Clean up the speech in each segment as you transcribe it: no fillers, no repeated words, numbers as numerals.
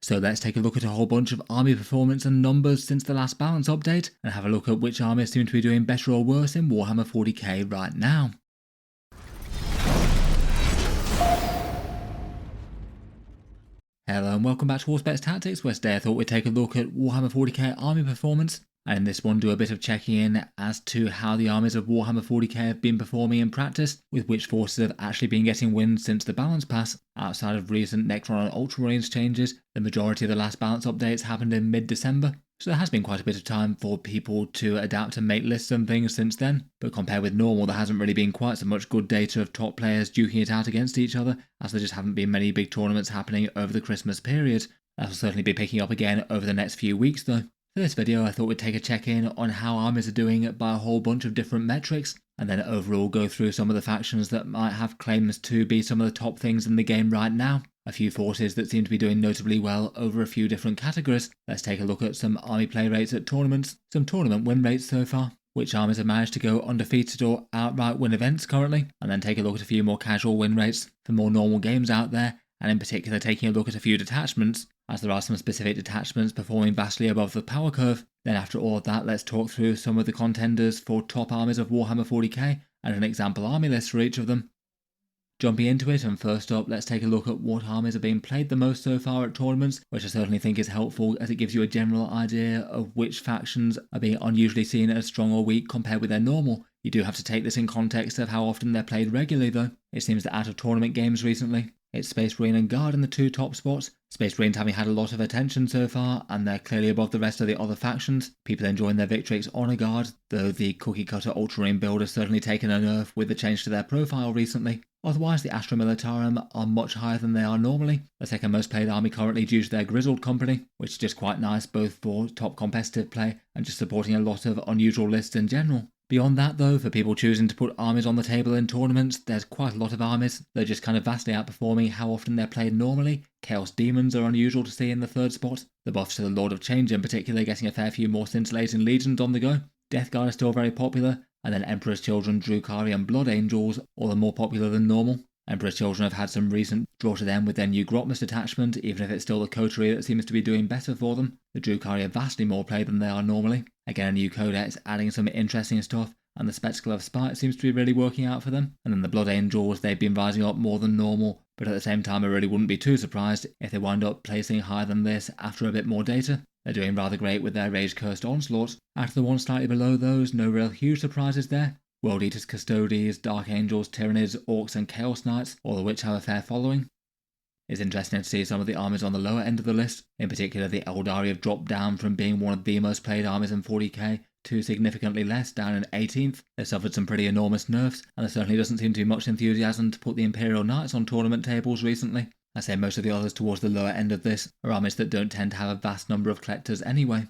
So let's take a look at a whole bunch of army performance and numbers since the last balance update, and have a look at which armies seem to be doing better or worse in Warhammer 40k right now. Hello and welcome back to Auspex Tactics, where today I thought we'd take a look at Warhammer 40k army performance, and in this one do a bit of checking in as to how the armies of Warhammer 40k have been performing in practice, with which forces have actually been getting wins since the balance pass. Outside of recent Necron and Ultramarines changes, the majority of the last balance updates happened in mid-December, so there has been quite a bit of time for people to adapt and make lists and things since then, but compared with normal there hasn't really been quite so much good data of top players duking it out against each other, as there just haven't been many big tournaments happening over the Christmas period. That will certainly be picking up again over the next few weeks though. For this video I thought we'd take a check-in on how armies are doing by a whole bunch of different metrics, and then overall go through some of the factions that might have claims to be some of the top things in the game right now. A few forces that seem to be doing notably well over a few different categories. Let's take a look at some army play rates at tournaments, some tournament win rates so far, which armies have managed to go undefeated or outright win events currently, and then take a look at a few more casual win rates for more normal games out there, and in particular taking a look at a few detachments, as there are some specific detachments performing vastly above the power curve. Then after all of that, let's talk through some of the contenders for top armies of Warhammer 40k, and an example army list for each of them. Jumping into it, and first up, let's take a look at what armies are being played the most so far at tournaments, which I certainly think is helpful as it gives you a general idea of which factions are being unusually seen as strong or weak compared with their normal. You do have to take this in context of how often they're played regularly though. It seems that out of tournament games recently, it's Space Marine and Guard in the two top spots. Space Marines having had a lot of attention so far, and they're clearly above the rest of the other factions. People enjoying their Victories Honor Guard, though the cookie cutter Ultramarine build has certainly taken a nerf with the change to their profile recently. Otherwise, the Astra Militarum are much higher than they are normally, the second most played army currently due to their Grizzled company, which is just quite nice both for top competitive play and just supporting a lot of unusual lists in general. Beyond that though, for people choosing to put armies on the table in tournaments, there's quite a lot of armies. They're just kind of vastly outperforming how often they're played normally. Chaos Demons are unusual to see in the third spot. The buffs to the Lord of Change in particular getting a fair few more scintillating legions on the go. Death Guard is still very popular, and then Emperor's Children, Drukhari and Blood Angels all are more popular than normal. Emperor's Children have had some recent draw to them with their new Grotmus detachment, even if it's still the coterie that seems to be doing better for them. The Drukhari are vastly more played than they are normally. Again, a new codex adding some interesting stuff, and the Spectacle of Spite seems to be really working out for them. And then the Blood Angels, they've been rising up more than normal, but at the same time I really wouldn't be too surprised if they wind up placing higher than this after a bit more data. They're doing rather great with their Rage Cursed Onslaughts. Out of the one slightly below those, no real huge surprises there. World Eaters, Custodies, Dark Angels, Tyrannids, Orcs and Chaos Knights, all of which have a fair following. It's interesting to see some of the armies on the lower end of the list. In particular, the Eldari have dropped down from being one of the most played armies in 40k to significantly less, down in 18th. They've suffered some pretty enormous nerfs, and there certainly doesn't seem to be much enthusiasm to put the Imperial Knights on tournament tables recently. I say most of the others towards the lower end of this are armies that don't tend to have a vast number of collectors anyway.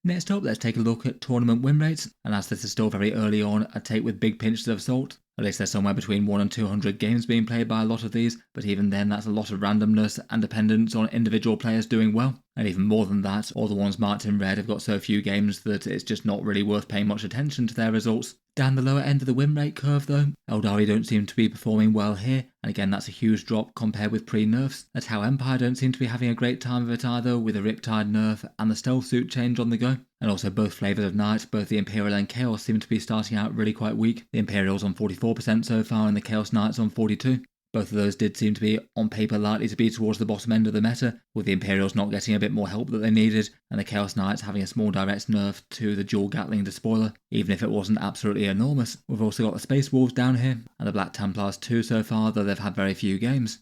Next up, let's take a look at tournament win rates, and as this is still very early on, I take with big pinches of salt. At least there's somewhere between 1 and 200 games being played by a lot of these, but even then that's a lot of randomness and dependence on individual players doing well. And even more than that, all the ones marked in red have got so few games that it's just not really worth paying much attention to their results. Down the lower end of the win rate curve though, Eldari don't seem to be performing well here, and again that's a huge drop compared with pre-nerfs. That's how Empire don't seem to be having a great time of it either, with a Riptide nerf and the Stealth Suit change on the go. And also both flavours of Knight, both the Imperial and Chaos seem to be starting out really quite weak. The Imperial's on 44% so far and the Chaos Knights on 42%. Both of those did seem to be, on paper, likely to be towards the bottom end of the meta, with the Imperials not getting a bit more help that they needed, and the Chaos Knights having a small direct nerf to the dual Gatling Despoiler, even if it wasn't absolutely enormous. We've also got the Space Wolves down here, and the Black Templars too so far, though they've had very few games.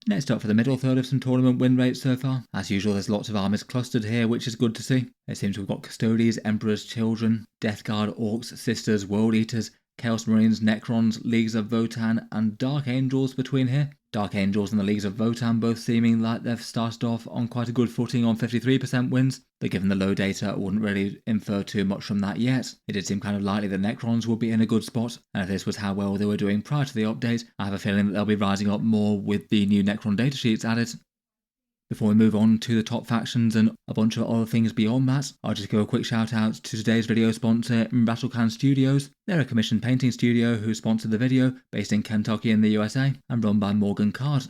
Next up for the middle third of some tournament win rates so far. As usual, there's lots of armies clustered here, which is good to see. It seems we've got Custodies, Emperor's Children, Death Guard, Orcs, Sisters, World Eaters, Chaos Marines, Necrons, Leagues of Votann and Dark Angels between here. Dark Angels and the Leagues of Votann both seeming like they've started off on quite a good footing on 53% wins, but given the low data I wouldn't really infer too much from that yet. It did seem kind of likely that Necrons would be in a good spot, and if this was how well they were doing prior to the update, I have a feeling that they'll be rising up more with the new Necron datasheets added. Before we move on to the top factions and a bunch of other things beyond that, I'll just give a quick shout out to today's video sponsor, Rattle Studios. They're a commissioned painting studio who sponsored the video, based in Kentucky in the USA, and run by Morgan Card.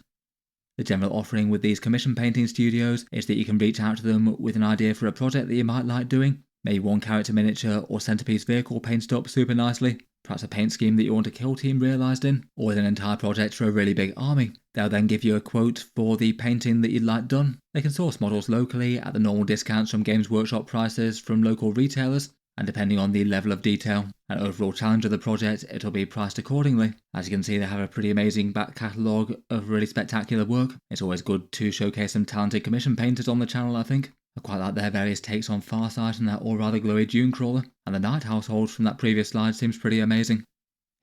The general offering with these commission painting studios is that you can reach out to them with an idea for a project that you might like doing, maybe one character miniature or centerpiece vehicle painted up super nicely, perhaps a paint scheme that you want a kill team realised in, or with an entire project for a really big army. They'll then give you a quote for the painting that you'd like done. They can source models locally at the normal discounts from Games Workshop prices from local retailers, and depending on the level of detail and overall challenge of the project, it'll be priced accordingly. As you can see, they have a pretty amazing back catalogue of really spectacular work. It's always good to showcase some talented commission painters on the channel, I think. I quite like their various takes on Farsight and that all rather glowy Dune Crawler, and the Night Household from that previous slide seems pretty amazing.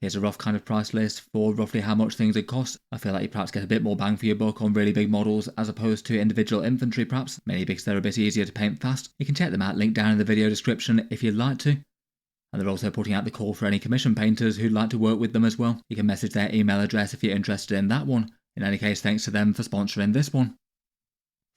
Here's a rough kind of price list for roughly how much things would cost. I feel like you perhaps get a bit more bang for your buck on really big models as opposed to individual infantry perhaps, mainly because they're a bit easier to paint fast. You can check them out, link down in the video description if you'd like to. And they're also putting out the call for any commission painters who'd like to work with them as well. You can message their email address if you're interested in that one. In any case, thanks to them for sponsoring this one.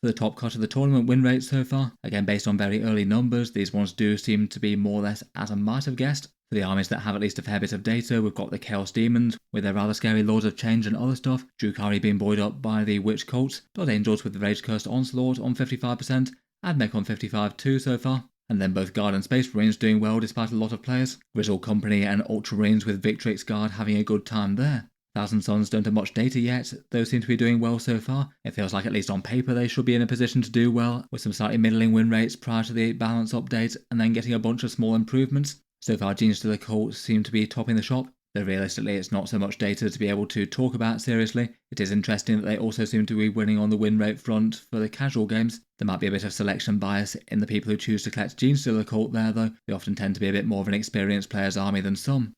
For the top cut of the tournament win rate so far, again based on very early numbers, these ones do seem to be more or less as I might have guessed. For the armies that have at least a fair bit of data, we've got the Chaos Demons with their rather scary Lords of Change and other stuff, Drukhari being buoyed up by the Witch Cults, Blood Angels with the Rage Cursed Onslaught on 55%, Admech on 55 too so far, and then both Guard and Space Marines doing well despite a lot of players, Grizzle Company and Ultramarines with Victories Guard having a good time there. Thousand Sons don't have much data yet, those seem to be doing well so far. It feels like at least on paper they should be in a position to do well, with some slightly middling win rates prior to the balance update, and then getting a bunch of small improvements. So far Genius to the Cult seem to be topping the shop, though realistically it's not so much data to be able to talk about seriously. It is interesting that they also seem to be winning on the win rate front for the casual games. There might be a bit of selection bias in the people who choose to collect Genius to the Cult there though, they often tend to be a bit more of an experienced player's army than some.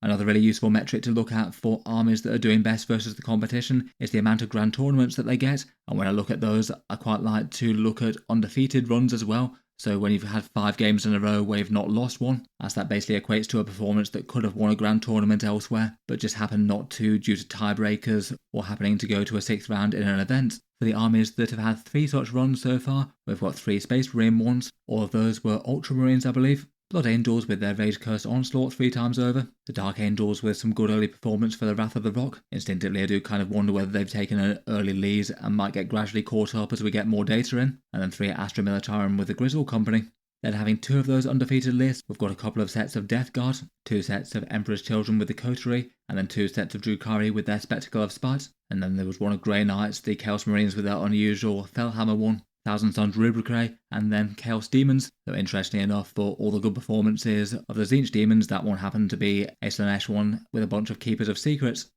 Another really useful metric to look at for armies that are doing best versus the competition is the amount of grand tournaments that they get, and when I look at those I quite like to look at undefeated runs as well. So when you've had 5 games in a row where you've not lost one, as that basically equates to a performance that could have won a grand tournament elsewhere, but just happened not to due to tiebreakers or happening to go to a 6th round in an event. For the armies that have had 3 such runs so far, we've got 3 Space Marine ones, all of those were Ultramarines I believe. Blood Angels with their Rage Cursed Onslaught 3 times over, the Dark Angels with some good early performance for the Wrath of the Rock. Instinctively I do kind of wonder whether they've taken an early lead and might get gradually caught up as we get more data in, and then 3 Astra Militarum with the Grizzle Company. Then having 2 of those undefeated lists, we've got a couple of sets of Death Guard, 2 sets of Emperor's Children with the Coterie, and then 2 sets of Drukhari with their Spectacle of Spite, and then there was one of Grey Knights, the Chaos Marines with their unusual Fellhammer one, Thousand Sons Rubricate, and then Chaos Demons, though interestingly enough for all the good performances of the Tzeentch Demons, that one happened to be a Slanesh one with a bunch of Keepers of Secrets.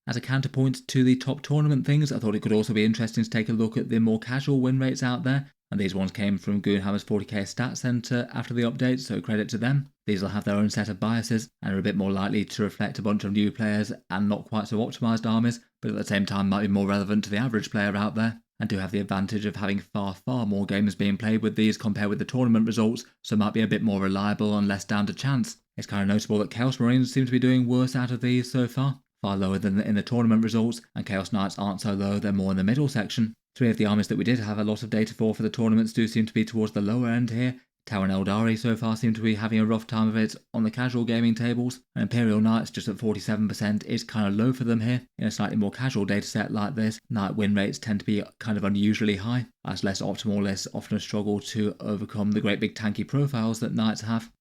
As a counterpoint to the top tournament things, I thought it could also be interesting to take a look at the more casual win rates out there, and these ones came from Goonhammer's 40k Stat Center after the update, so credit to them. These will have their own set of biases, and are a bit more likely to reflect a bunch of new players and not quite so optimised armies, but at the same time might be more relevant to the average player out there, and do have the advantage of having far more games being played with these compared with the tournament results, so might be a bit more reliable and less down to chance. It's kind of notable that Chaos Marines seem to be doing worse out of these so far, far lower than in the tournament results, and Chaos Knights aren't so low, they're more in the middle section. 3 of the armies that we did have a lot of data for the tournaments do seem to be towards the lower end here. Tau and Eldari so far seem to be having a rough time of it on the casual gaming tables, and Imperial Knights just at 47% is kind of low for them here. In a slightly more casual dataset like this, Knight win rates tend to be kind of unusually high, as less optimal lists often struggle to overcome the great big tanky profiles that Knights have.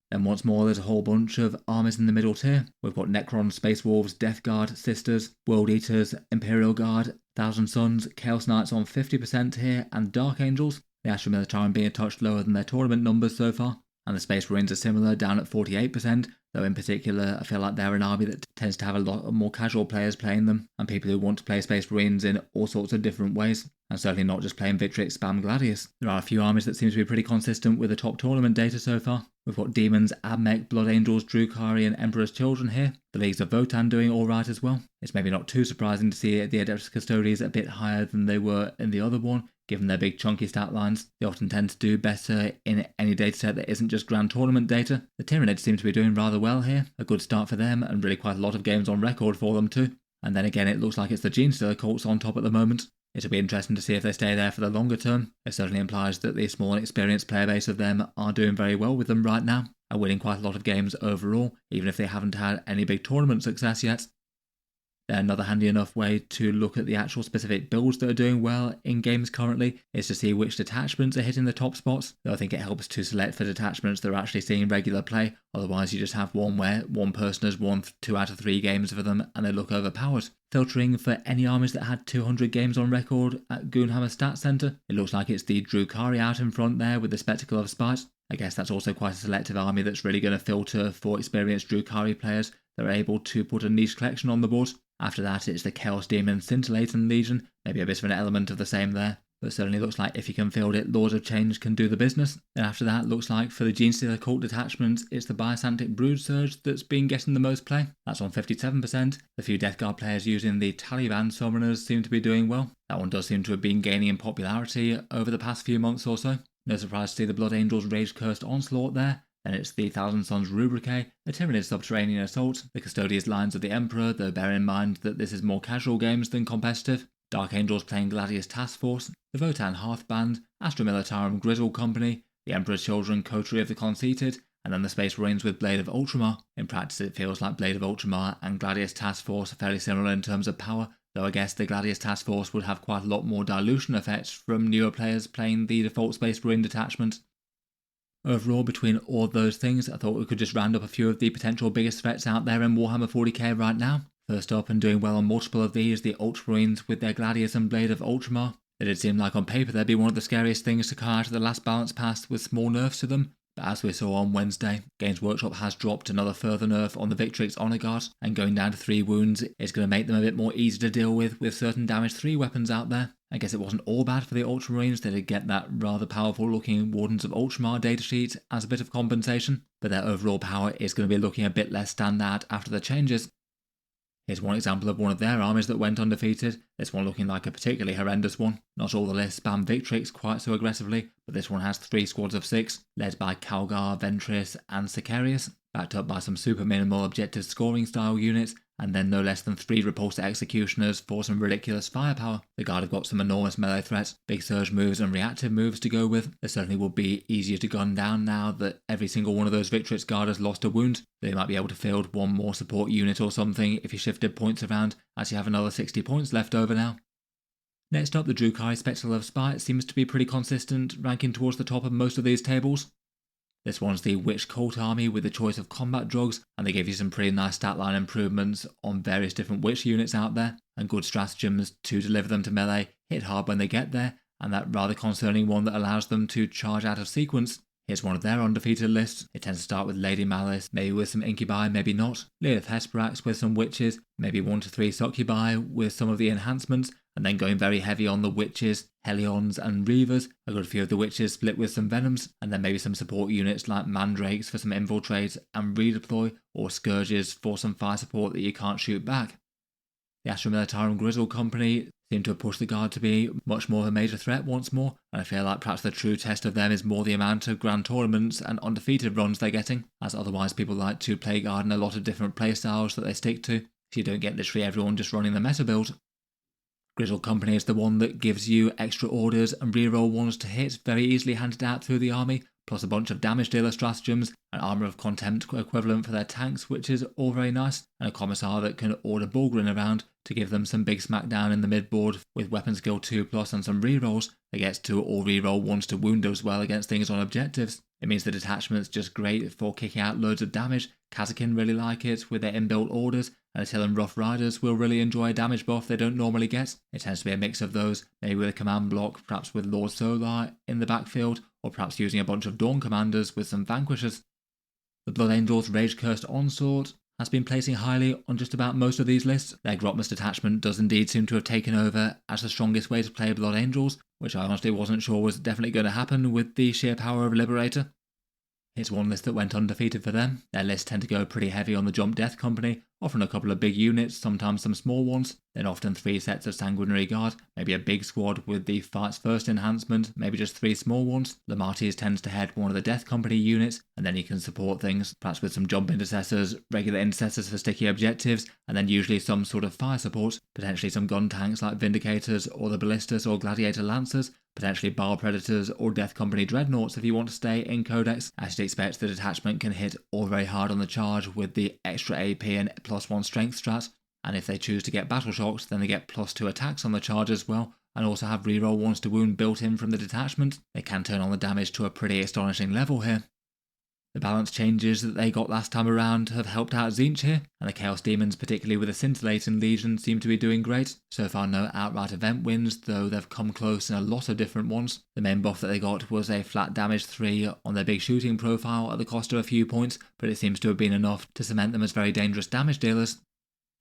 Then once more there's a whole bunch of armies in the middle tier. We've got Necron, Space Wolves, Death Guard, Sisters, World Eaters, Imperial Guard, Thousand Sons, Chaos Knights on 50% here, and Dark Angels. The Astra Militarum being a touch lower than their tournament numbers so far, and the Space Marines are similar, down at 48%, though in particular I feel like they're an army that tends to have a lot more casual players playing them, and people who want to play Space Marines in all sorts of different ways, and certainly not just playing Victrix spam Gladius. There are a few armies that seem to be pretty consistent with the top tournament data so far. We've got Demons, Admech, Blood Angels, Drukhari and Emperor's Children here. The Leagues of Votan doing alright as well. It's maybe not too surprising to see the Adeptus Custodes a bit higher than they were in the other one, given their big chunky stat lines. They often tend to do better in any dataset that isn't just grand tournament data. The Tyranids seem to be doing rather well here. A good start for them, and really quite a lot of games on record for them too. And then again, it looks like it's the Genestealer cults on top at the moment. It'll be interesting to see if they stay there for the longer term. It certainly implies that the small and experienced player base of them are doing very well with them right now, and winning quite a lot of games overall, even if they haven't had any big tournament success yet. Then another handy enough way to look at the actual specific builds that are doing well in games currently is to see which detachments are hitting the top spots, though I think it helps to select for detachments that are actually seeing regular play, otherwise you just have one where one person has won 2 out of 3 games for them and they look overpowered. Filtering for any armies that had 200 games on record at Goonhammer Stats Center, it looks like it's the Drukhari out in front there with the Spectacle of Spite. I guess that's also quite a selective army that's really going to filter for experienced Drukhari players that are able to put a niche collection on the board. After that, it's the Chaos Demon Scintillating Legion, maybe a bit of an element of the same there, but certainly looks like if you can field it, Lords of Change can do the business. Then after that, looks like for the Genestealer Cult detachments, it's the Biosantic Brood Surge that's been getting the most play. That's on 57%. The few Death Guard players using the Taliban Summoners seem to be doing well. That one does seem to have been gaining in popularity over the past few months or so. No surprise to see the Blood Angels Rage Cursed Onslaught there. Then it's the Thousand Sons Rubrique, the Tyranid Subterranean Assault, the Custodious Lines of the Emperor, though bear in mind that this is more casual games than competitive, Dark Angels playing Gladius Task Force, the Votan Hearth Band, Astra Militarum Grizzle Company, the Emperor's Children Coterie of the Conceited, and then the Space Marines with Blade of Ultramar. In practice it feels like Blade of Ultramar and Gladius Task Force are fairly similar in terms of power, though I guess the Gladius Task Force would have quite a lot more dilution effects from newer players playing the default Space Marine detachment. Overall, between all those things, I thought we could just round up a few of the potential biggest threats out there in Warhammer 40k right now. First up, and doing well on multiple of these, the Ultramarines with their Gladius and Blade of Ultramar. It did seem like on paper they'd be one of the scariest things to come out of the last balance pass with small nerfs to them, but as we saw on Wednesday, Games Workshop has dropped another further nerf on the Victories Honor Guard, and going down to 3 wounds is going to make them a bit more easy to deal with certain damage 3 weapons out there. I guess it wasn't all bad for the Ultramarines, they did get that rather powerful looking Wardens of Ultramar datasheet as a bit of compensation, but their overall power is going to be looking a bit less standout after the changes. Here's one example of one of their armies that went undefeated, this one looking like a particularly horrendous one. Not all the lists spam Victrix quite so aggressively, but this one has 3 squads of 6, led by Calgar, Ventress and Sicarius, backed up by some super minimal objective scoring style units, and then no less than 3 repulsor executioners for some ridiculous firepower. The guard have got some enormous melee threats, big surge moves and reactive moves to go with. They certainly would be easier to gun down now that every single one of those Victrix guard has lost a wound. They might be able to field one more support unit or something if you shifted points around, as you have another 60 points left over now. Next up, the Drukhari Spectacle of Spite seems to be pretty consistent, ranking towards the top of most of these tables. This one's the Witch Cult army with the choice of combat drugs, and they give you some pretty nice stat line improvements on various different witch units out there, and good stratagems to deliver them to melee, hit hard when they get there, and that rather concerning one that allows them to charge out of sequence. Here's one of their undefeated lists. It tends to start with Lady Malice, maybe with some Incubi, maybe not, Lilith Hesperax with some witches, maybe 1 to 3 Succubi with some of the enhancements, and then going very heavy on the witches, Helions and Reavers, a good few of the witches split with some Venoms, and then maybe some support units like Mandrakes for some infiltrate and redeploy, or Scourges for some fire support that you can't shoot back. The Astra Militarum Grizzle Company seem to have pushed the guard to be much more of a major threat once more, and I feel like perhaps the true test of them is more the amount of grand tournaments and undefeated runs they're getting, as otherwise people like to play guard in a lot of different playstyles that they stick to, so you don't get literally everyone just running the meta build. Grizzle Company is the one that gives you extra orders and reroll ones to hit very easily handed out through the army, plus a bunch of damage dealer stratagems, an armour of contempt equivalent for their tanks, which is all very nice, and a commissar that can order Bulgrin around to give them some big smackdown in the midboard with weapon skill 2+ and some rerolls that gets to all reroll ones to wound as well against things on objectives. It means the detachment's just great for kicking out loads of damage. Kazakin really like it with their inbuilt orders, and Attilan Rough Riders will really enjoy a damage buff they don't normally get. It tends to be a mix of those, maybe with a command block, perhaps with Lord Solar in the backfield, or perhaps using a bunch of Dawn Commanders with some Vanquishers. The Blood Angels Rage Cursed Onslaught has been placing highly on just about most of these lists. Their Grotmus detachment does indeed seem to have taken over as the strongest way to play Blood Angels, which I honestly wasn't sure was definitely going to happen with the sheer power of Liberator. Here's one list that went undefeated for them. Their lists tend to go pretty heavy on the Jump Death Company, often a couple of big units, sometimes some small ones, then often 3 sets of Sanguinary Guard, maybe a big squad with the Fights First enhancement, maybe just 3 small ones. Lamarties tends to head one of the Death Company units, and then you can support things, perhaps with some Jump Intercessors, regular Intercessors for sticky objectives, and then usually some sort of fire support, potentially some gun tanks like Vindicators or the Ballistas or Gladiator Lancers, potentially Bar Predators or Death Company Dreadnoughts if you want to stay in Codex. As you'd expect, the detachment can hit all very hard on the charge with the extra AP and +1 strength strat. and if they choose to get battle shocked, then they get +2 attacks on the charge as well, and also have reroll 1s to wound built in from the detachment. They can turn on the damage to a pretty astonishing level here. The balance changes that they got last time around have helped out Tzeentch here, and the Chaos Demons, particularly with the Scintillating Legion, seem to be doing great. So far no outright event wins, though they've come close in a lot of different ones. The main buff that they got was a flat damage 3 on their big shooting profile at the cost of a few points, but it seems to have been enough to cement them as very dangerous damage dealers.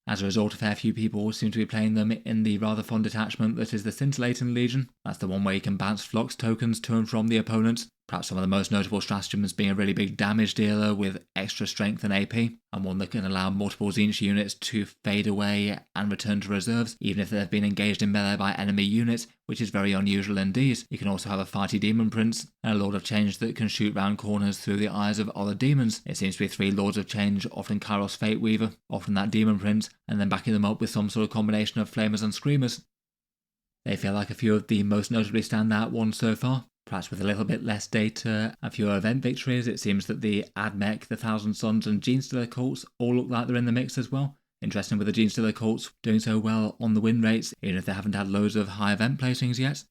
As a result, a fair few people seem to be playing them in the rather fun detachment that is the Scintillating Legion. That's the one where you can bounce flux tokens to and from the opponents. Perhaps some of the most notable stratagems being a really big damage dealer with extra strength and AP, and one that can allow multiple Tzeentch units to fade away and return to reserves, even if they've been engaged in melee by enemy units, which is very unusual indeed. You can also have a Fighty Demon Prince, and a Lord of Change that can shoot round corners through the eyes of other demons. It seems to be 3 Lords of Change, often Kairos Fate Weaver, often that Demon Prince, and then backing them up with some sort of combination of Flamers and Screamers. They feel like a few of the most notably standout ones so far. Perhaps with a little bit less data and fewer event victories, it seems that the Admech, the Thousand Suns and Genestealer cults all look like they're in the mix as well. Interesting with the Genestealer cults doing so well on the win rates, even if they haven't had loads of high event placings yet.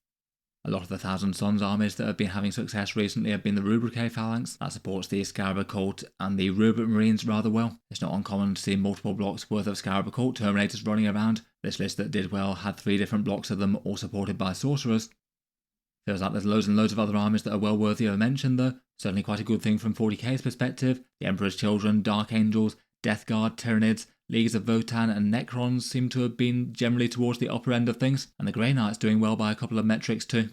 A lot of the Thousand Suns armies that have been having success recently have been the Rubrique phalanx, that supports the Scarab cult and the Rubric Marines rather well. It's not uncommon to see multiple blocks worth of Scarab cult Terminators running around. This list that did well had 3 different blocks of them, all supported by Sorcerers. Feels like there's loads and loads of other armies that are well worthy of mention though. Certainly quite a good thing from 40k's perspective. The Emperor's Children, Dark Angels, Death Guard, Tyranids, Leagues of Votann and Necrons seem to have been generally towards the upper end of things, and the Grey Knights doing well by a couple of metrics too.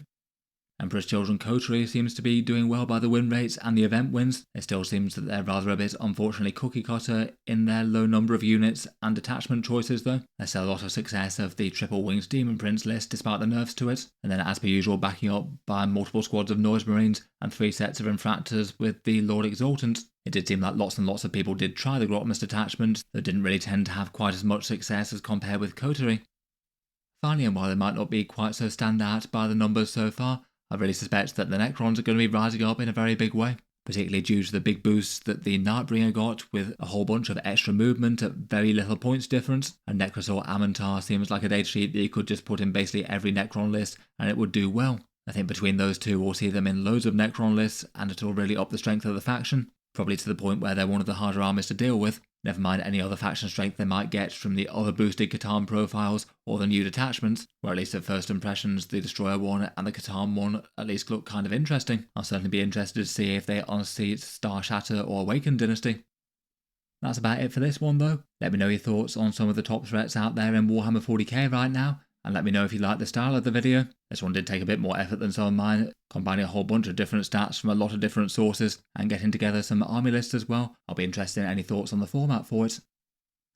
Emperor's Children Coterie seems to be doing well by the win rates and the event wins. It still seems that they're rather a bit unfortunately cookie cutter in their low number of units and detachment choices though. There's still a lot of success of the Triple Wings Demon Prince list despite the nerfs to it, and then as per usual backing up by multiple squads of Noise Marines and 3 sets of Infractors with the Lord Exultant. It did seem like lots and lots of people did try the Grotmus detachment that didn't really tend to have quite as much success as compared with Coterie. Finally, and while they might not be quite so standout by the numbers so far, I really suspect that the Necrons are going to be rising up in a very big way, particularly due to the big boosts that the Nightbringer got with a whole bunch of extra movement at very little points difference, and Necrosaur Amantar seems like a data sheet that you could just put in basically every Necron list and it would do well. I think between those two we'll see them in loads of Necron lists and it'll really up the strength of the faction, probably to the point where they're one of the harder armies to deal with. Never mind any other faction strength they might get from the other boosted Catan profiles or the new detachments, where at least at first impressions the Destroyer one and the Catan one at least look kind of interesting. I'll certainly be interested to see if they unseat Star Shatter or Awakened Dynasty. That's about it for this one though. Let me know your thoughts on some of the top threats out there in Warhammer 40k right now, and let me know if you like the style of the video. This one did take a bit more effort than some of mine, combining a whole bunch of different stats from a lot of different sources and getting together some army lists as well. I'll be interested in any thoughts on the format for it.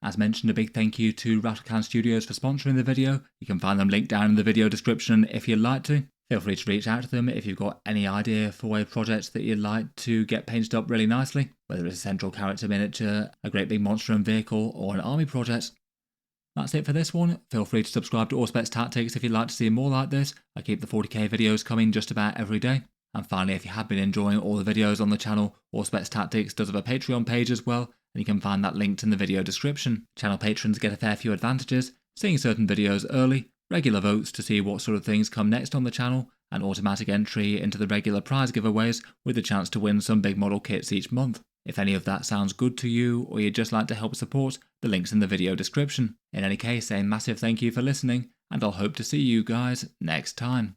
As mentioned, a big thank you to Rattle Studios for sponsoring the video. You can find them linked down in the video description if you'd like to. Feel free to reach out to them if you've got any idea for a project that you'd like to get painted up really nicely, whether it's a central character miniature, a great big monster and vehicle, or an army project. That's it for this one. Feel free to subscribe to Auspex Tactics if you'd like to see more like this. I keep the 40k videos coming just about every day. And finally, if you have been enjoying all the videos on the channel, Auspex Tactics does have a Patreon page as well, and you can find that linked in the video description. Channel patrons get a fair few advantages, seeing certain videos early, regular votes to see what sort of things come next on the channel, and automatic entry into the regular prize giveaways with the chance to win some big model kits each month. If any of that sounds good to you, or you'd just like to help support, the link's in the video description. In any case, a massive thank you for listening, and I'll hope to see you guys next time.